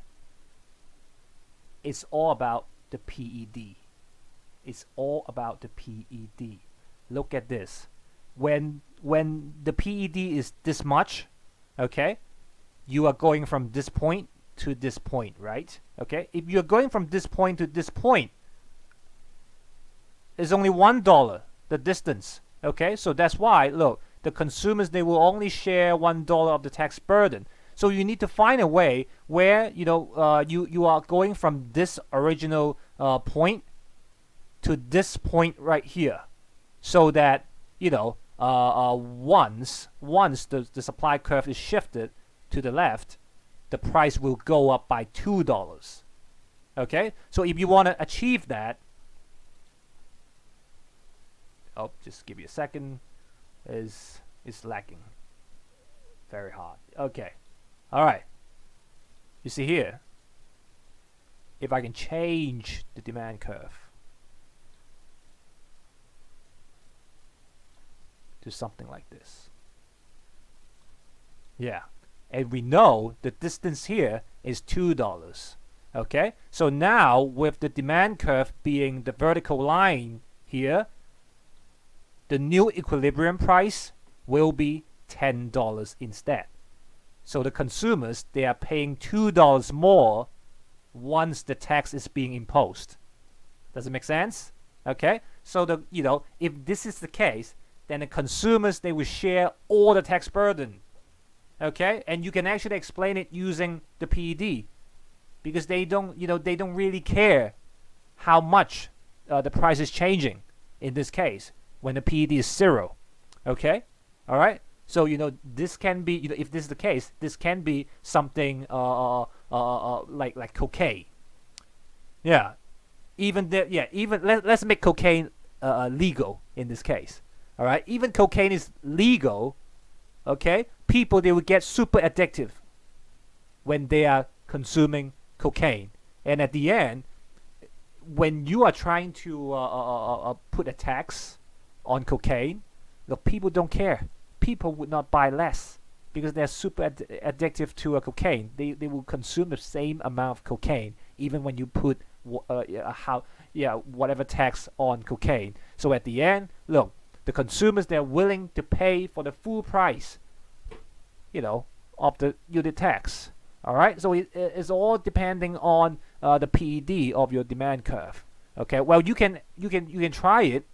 S1: It's all about the PED. It's all about the PED. Look at this. When the PED is this much, okay, you are going from this point to this point, right? Okay, if you're going from this point to this point, it's only $1 the distance. Okay, so that's why, look, the consumers, they will only share $1 of the tax burden. So you need to find a way where you are going from this original point to this point right here, so that once the supply curve is shifted to the left, the price will go up by $2. Okay, so if you want to achieve that, just give me a second. Is lagging very hard. Okay, all right. You see here, if I can change the demand curve to something like this, yeah, and we know the distance here is $2. Okay, so now with the demand curve being the vertical line here, the new equilibrium price will be $10 instead. So the consumers, they are paying $2 more once the tax is being imposed. Does it make sense? Okay, so if this is the case, then the consumers, they will share all the tax burden. Okay, and you can actually explain it using the PED, because they don't really care how much the price is changing in this case when the PED is 0. Okay, all right. So this can be, if this is the case, this can be something like cocaine. Yeah, let's make cocaine legal in this case. All right, even cocaine is legal. Okay, people, they will get super addictive when they are consuming cocaine, and at the end, when you are trying to put a tax on cocaine, people don't care. People would not buy less because they're super addictive to cocaine. They will consume the same amount of cocaine even when you put whatever tax on cocaine. So at the end, look, the consumers, they're willing to pay for the full price, of the unit tax. All right, so it's all depending on the PED of your demand curve. Okay, well, you can try it,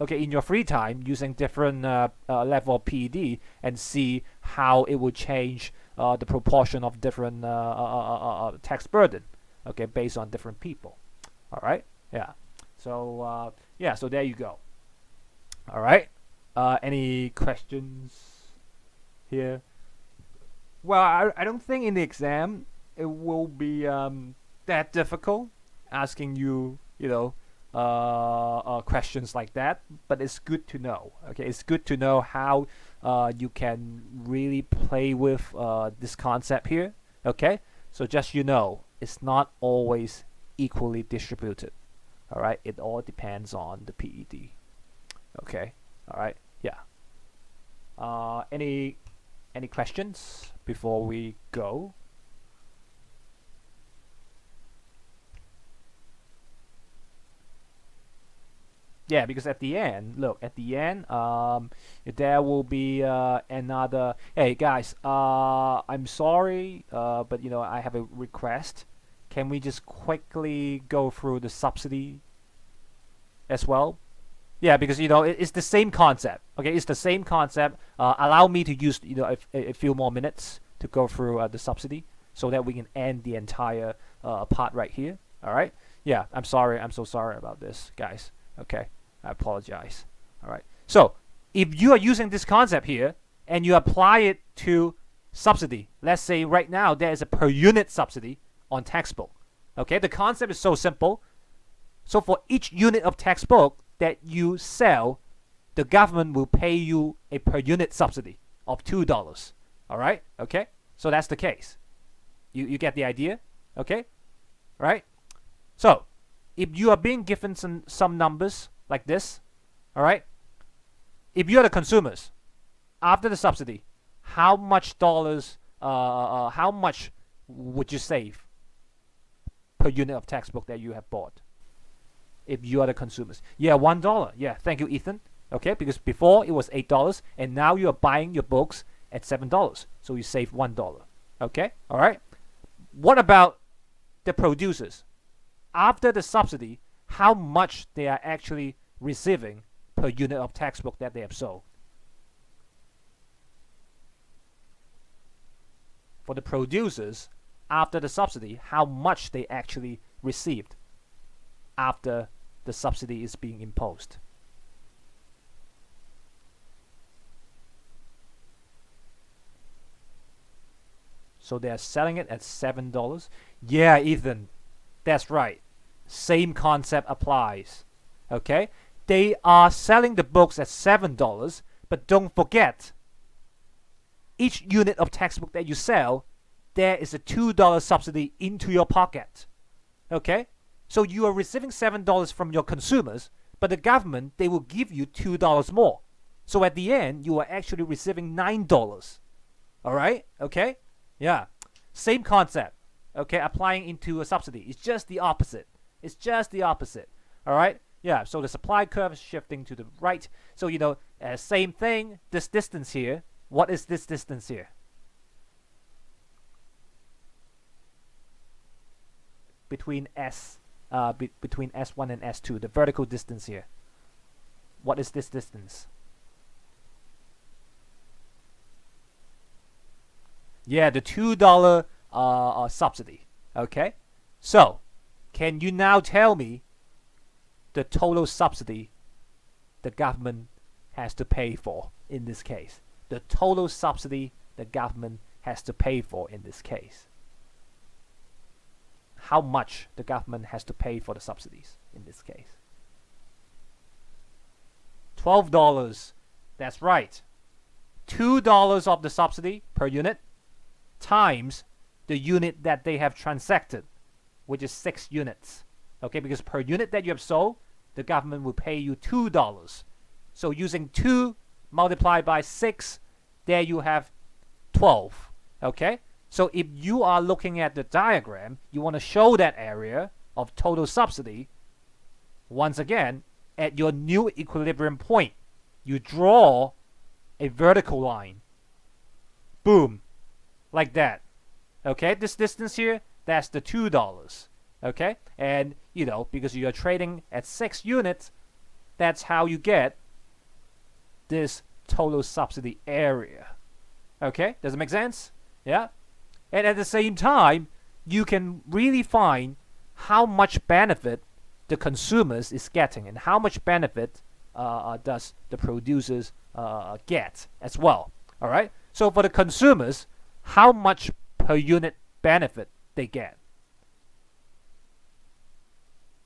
S1: okay, in your free time using different level of PED and see how it will change the proportion of different tax burden, okay, based on different people. All right, yeah. So so there you go. All right. Any questions here? Well, I don't think in the exam it will be that difficult asking you, questions like that. But it's good to know. Okay, it's good to know how you can really play with this concept here. Okay, so just it's not always equally distributed. All right, it all depends on the PED. Okay, all right, yeah. Any questions before we go? Yeah, because at the end, there will be another. Hey guys, I'm sorry, but I have a request. Can we just quickly go through the subsidy as well? Yeah, because it's the same concept. Okay, it's the same concept. Allow me to use a few more minutes to go through the subsidy, so that we can end the entire part right here. All right. Yeah, I'm sorry. I'm so sorry about this, guys. Okay, I apologize. All right. So if you are using this concept here and you apply it to subsidy, let's say right now there is a per unit subsidy on textbook. Okay, the concept is so simple. So for each unit of textbook that you sell, the government will pay you a per unit subsidy of $2. All right? Okay? So that's the case. You get the idea? Okay? Right? So, if you are being given some numbers like this, all right? If you are the consumers, after the subsidy, how much dollars, how much would you save per unit of textbook that you have bought? If you are the consumers. Yeah, $1. Yeah, thank you, Ethan. Okay, because before it was $8, and now you are buying your books at $7. So you save $1. Okay, all right. What about the producers? After the subsidy, how much they are actually receiving per unit of textbook that they have sold? For the producers, after the subsidy, how much they actually received after the subsidy is being imposed? So they are selling it at $7. Yeah, Ethan, that's right. Same concept applies. Okay? They are selling the books at $7, but don't forget, each unit of textbook that you sell, there is a $2 subsidy into your pocket. Okay? So you are receiving $7 from your consumers, but the government, they will give you $2 more. So at the end, you are actually receiving $9. All right? Okay? Yeah. Same concept. Okay? Applying into a subsidy. It's just the opposite. It's just the opposite. All right? Yeah. So the supply curve is shifting to the right. So, same thing. This distance here. What is this distance here? Between between S1 and S2, the vertical distance here. What is this distance? Yeah, the $2 subsidy. Okay, so can you now tell me the total subsidy the government has to pay for in this case? The total subsidy the government has to pay for in this case. How much the government has to pay for the subsidies in this case? $12. That's right. $2 of the subsidy per unit times the unit that they have transacted, which is 6 units. Okay, because per unit that you have sold, the government will pay you $2. So using 2 multiplied by 6, there you have 12. Okay? So if you are looking at the diagram, you want to show that area of total subsidy. Once again, at your new equilibrium point, you draw a vertical line. Boom. Like that. Okay, this distance here, that's the $2. Okay? And, because you are trading at 6 units, that's how you get this total subsidy area. Okay? Does it make sense? Yeah? And at the same time, you can really find how much benefit the consumers is getting and how much benefit does the producers get as well. All right? So for the consumers, how much per unit benefit they get?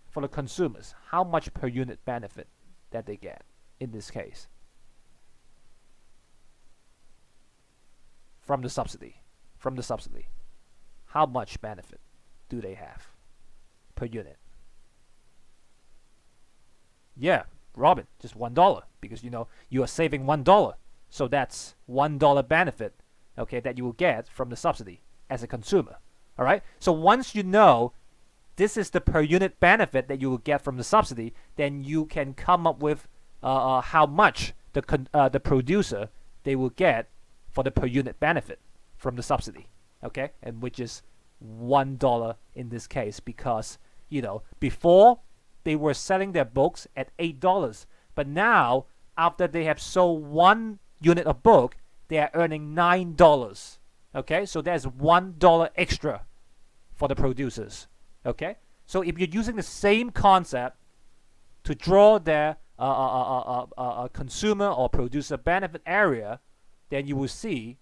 S1: For the consumers, how much per unit benefit that they get in this case? From the subsidy. How much benefit do they have per unit? Yeah, Robin, just $1 because you are saving $1. So that's $1 benefit, okay, that you will get from the subsidy as a consumer. All right? So once you know this is the per unit benefit that you will get from the subsidy, then you can come up with how much the producer they will get for the per unit benefit from the subsidy. Okay, and which is $1 in this case because before they were selling their books at $8, but now after they have sold 1 unit of book, they are earning $9. Okay, so there's $1 extra for the producers. Okay, so if you're using the same concept to draw their consumer or producer benefit area, then you will see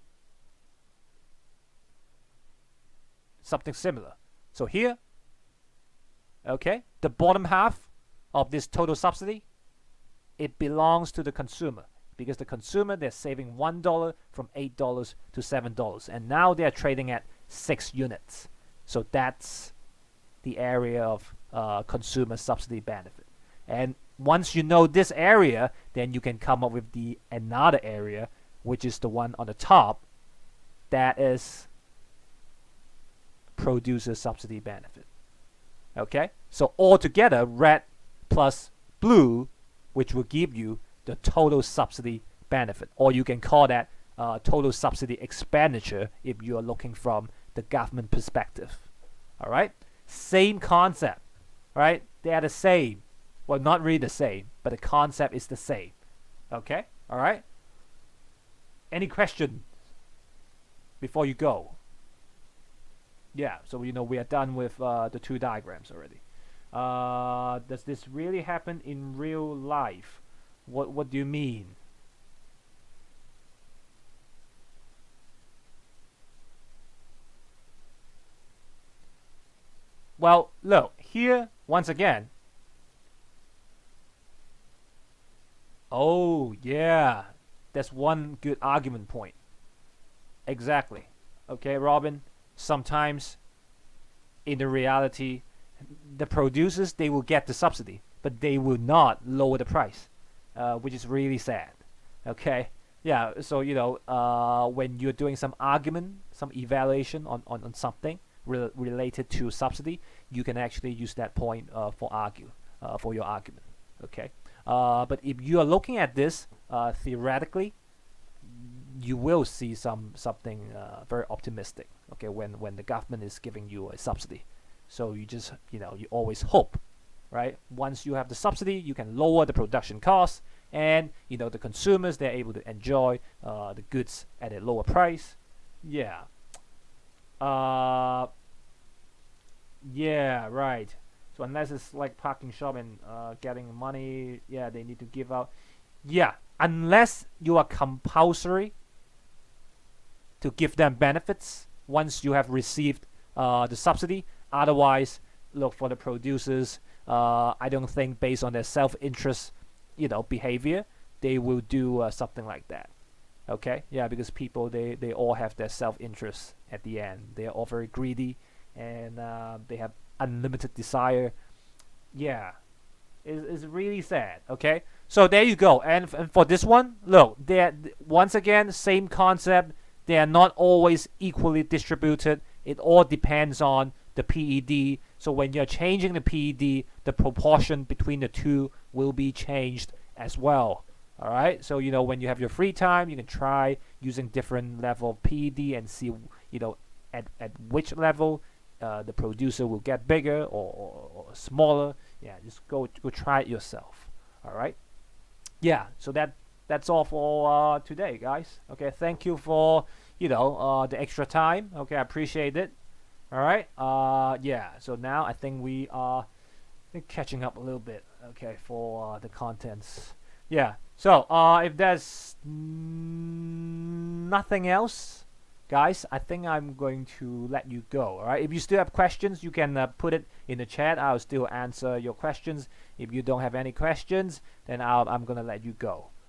S1: something similar. So here, okay, the bottom half of this total subsidy, it belongs to the consumer, because the consumer, they're saving $1 from $8 to $7, and now they're trading at 6 units. So that's the area of consumer subsidy benefit. And once you know this area, then you can come up with the another area, which is the one on the top, that is producer subsidy benefit. Okay, so altogether, red plus blue, which will give you the total subsidy benefit, or you can call that total subsidy expenditure if you are looking from the government perspective. All right, same concept, right? They are the same. Well, not really the same, but the concept is the same. Okay, all right. Any question before you go? Yeah, so we are done with the 2 diagrams already. Does this really happen in real life? What do you mean? Well, look, here, once again. Oh, yeah. That's one good argument point. Exactly. Okay, Robin, sometimes in the reality, the producers, they will get the subsidy, but they will not lower the price, which is really sad. Okay, yeah, so when you're doing some argument, some evaluation on something related to subsidy, you can actually use that point for your argument. Okay, but if you are looking at this theoretically, you will see something very optimistic. Okay, when the government is giving you a subsidy, so you just you always hope, right? Once you have the subsidy, you can lower the production costs, and the consumers, they're able to enjoy the goods at a lower price. Yeah. Yeah, right. So unless it's like parking shop and getting money, yeah, they need to give out. Yeah, unless you are compulsory to give them benefits once you have received the subsidy. Otherwise, look, for the producers, I don't think based on their self-interest, behavior, they will do something like that. Okay, yeah, because people, they all have their self-interest at the end. They are all very greedy, and they have unlimited desire. Yeah, it's really sad. Okay, so there you go. And for this one, look, they're once again same concept. They are not always equally distributed. It all depends on the PED. So when you're changing the PED, the proportion between the two will be changed as well. All right. So when you have your free time, you can try using different level of PED and see at which level the producer will get bigger or smaller. Yeah, just go try it yourself. All right. Yeah. So that's all for today, guys. Okay, thank you for the extra time. Okay, I appreciate it. All right. Yeah. So now I think we are catching up a little bit. Okay, for the contents. Yeah. So if there's nothing else, guys, I think I'm going to let you go. All right. If you still have questions, you can put it in the chat. I'll still answer your questions. If you don't have any questions, then I'm gonna let you go.